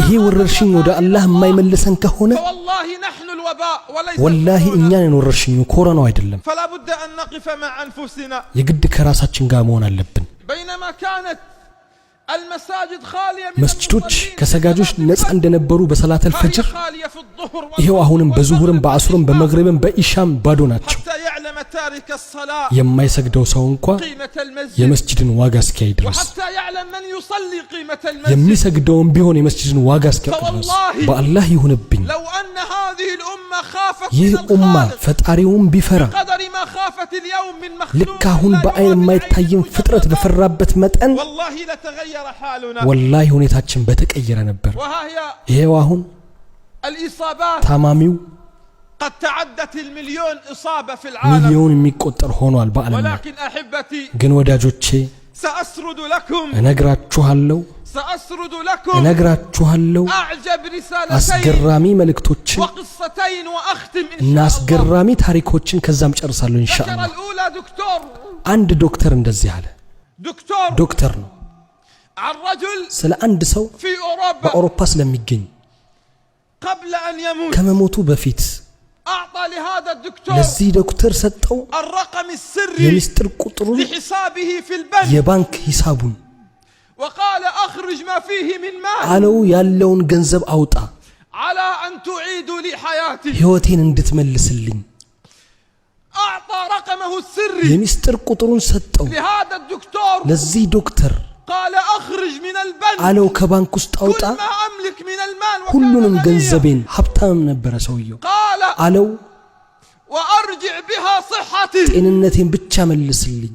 ይሄ ወረርሽኝ ወደ አላህ የማይመልሰን ከሆነ ወላሂ እኛን ወረርሽኙ ኮሮናው አይደለም የግድ ከራሳችን ጋር መሆን አለብን መስጂዶች ከሰጋጆች ነፃ እንደነበሩ በሰላተል ፈጅር ይሄው አሁንም በዙሁርም በአስርም በመግሪብም በኢሻም ባዶ ናቸው የማይሰግደው ሰው እንኳን የመስጂድን ዋጋ እስኪያይ ድረስ የሚሰግደውም ቢሆን የመስጂድን ዋጋ እስኪያውቅ ድረስ በአላህ ይሁንብኝ ይህ ኡማ ፈጣሪውን ቢፈራ ልክ አሁን በአይን የማይታየን ፍጥረት በፈራበት መጠን ወላሂ ሁኔታችን በተቀየረ ነበር ይሄው አሁን ታማሚው قد تعدت المليون إصابة في العالم مليون የሚቆጠር ሆኗል በአለም ولكن أحبتي ግን ወዳጆቼ سأسرد لكم እነግራችኋለሁ سأسرد لكم እነግራችኋለሁ أعجب رسالتين አስገራሚ መልእክቶችን وقصتين وأختم إن شاء الله አስገራሚ ታሪኮችን ከዛም ጨርሳለሁ ኢንሻአላህ الأولى دكتور አንድ ዶክተር እንደዚህ አለ ዶክተር ነው عن رجل ስለ አንድ ሰው في أوروبا በአውሮፓ ስለሚገኝ قبل أن يموت ከመሞቱ በፊት أعطى لهذا الدكتور ለዚህ ዶክተር ሰጠው الرقم السري የሚስጥር ቁጥሩን لحسابه في البنك የባንክ ሂሳቡን وقال أخرج ما فيه من مال አለው ያለውን ገንዘብ አውጣ على أن تعيد لي حياتي ህይወቴን እንድትመልስልኝ أعطى رقمه السري የሚስጥር ቁጥሩን ሰጠው لهذا الدكتور ለዚህ ዶክተር قال أخرج من البنك አለው ከባንክ ውስጥ አውጣ كل ما أملك من المال ሁሉንም ገንዘቤን ሀብታም ነበር ሰውየው قال አለው وأرجع بها صحتي ጤንነቴን ብቻ መልስልኝ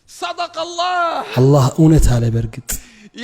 صدق الله አላህ እውነት አለ በርግጥ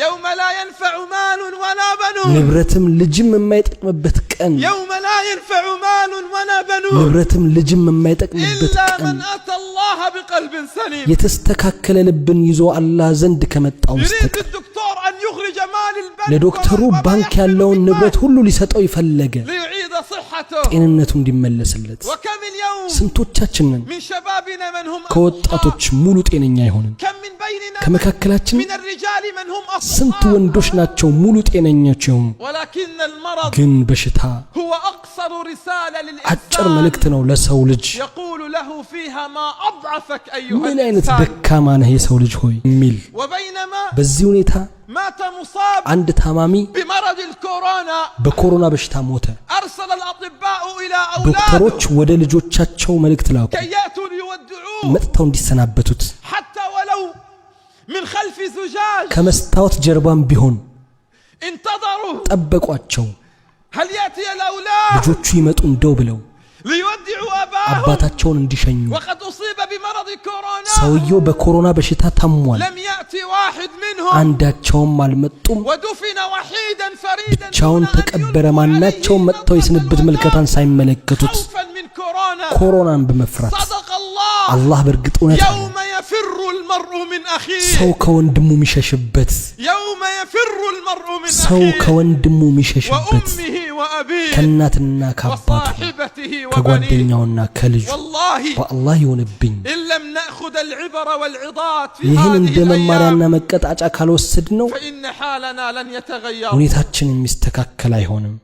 يوم لا ينفع مال ولا بنون ንብረትም ልጅም የማይጠቅምበት ቀን يوم لا ينفع مال ولا بنون ንብረትም ልጅም የማይጠቅምበት إلا ቀን من أتى الله بقلب سليم የተስተካከለ ልብን ይዞ አላህ ዘንድ ከመጣው يريد መስተቀር الدكتور أن يخرج مال البنك ለዶክተሩ ባንክ ያለውን ንብረት ሁሉ ሊሰጠው ይፈለገ ليعيد صحته ጤንነቱ እንዲመለስለት وكم اليوم ስንቶቻችንን من شبابنا من هم ከወጣቶች ሙሉ ጤነኛ ይሆንን كم من بيننا ከመካከላችን من الرجال من هم ስንት ወንዶች ናቸው ሙሉ ጤነኞች ይሆኑ ولكن المرض ግን በሽታ هو أقصر رسالة አጭር للإنسان መልእክት ነው ለሰው ልጅ يقول له فيها ما أضعفك أيها ምን አይነት الإنسان ደካማ ነህ የሰው ልጅ ሆይ ሚል وبينما በዚህ ሁኔታ مات مصاب አንድ ታማሚ بمرض الكورونا በኮሮና በሽታ ሞተ أرسل الأطباء إلى أولاده ዶክተሮች ወደ ልጆቻቸው መልእክት ላኩ كي يأتوا ليودعوه መጥተው እንዲሰናበቱት حتى ولو من خلف زجاج ከመስታወት ጀርባም ቢሆን انتظروا ጠበቋቸው هل يأتي الأولاد ልጆቹ ይመጡ እንደው ብለው ليودعوا أباهم አባታቸውን እንዲሸኙ وقد أصيب بمرض كورونا ሰውየው በኮሮና በሽታ ታሟል لم يأتي واحد منهم አንዳቸውም አልመጡም ودفن وحيدا فريدا ብቻውን دون أن ተቀበረ يلقوا ማናቸውም عليه መጥተው የስንብት መልከታን ሳይመለከቱት خوفا من كورونا ኮሮናን በመፍራት صدق الله አላህ በርግጥ እውነት አለ يوم يفر المرء من أخيه ሰው ከወንድሙ የሚሸሽበት يوم يفر المرء من ሰው أخيه ከወንድሙ የሚሸሽበት وأمه وأبيه ከእናትና ከአባቱ وصاحبته وبنيه ከጓደኛውና ከልጁ والله በአላህ ይሁንብኝ إن لم نأخذ العبر والعظات في ይህን هذه እንደ መማሪያና الأيام መቀጣጫ ካልወሰድ ነው فإن حالنا لن يتغير ሁኔታችን የሚስተካከል አይሆንም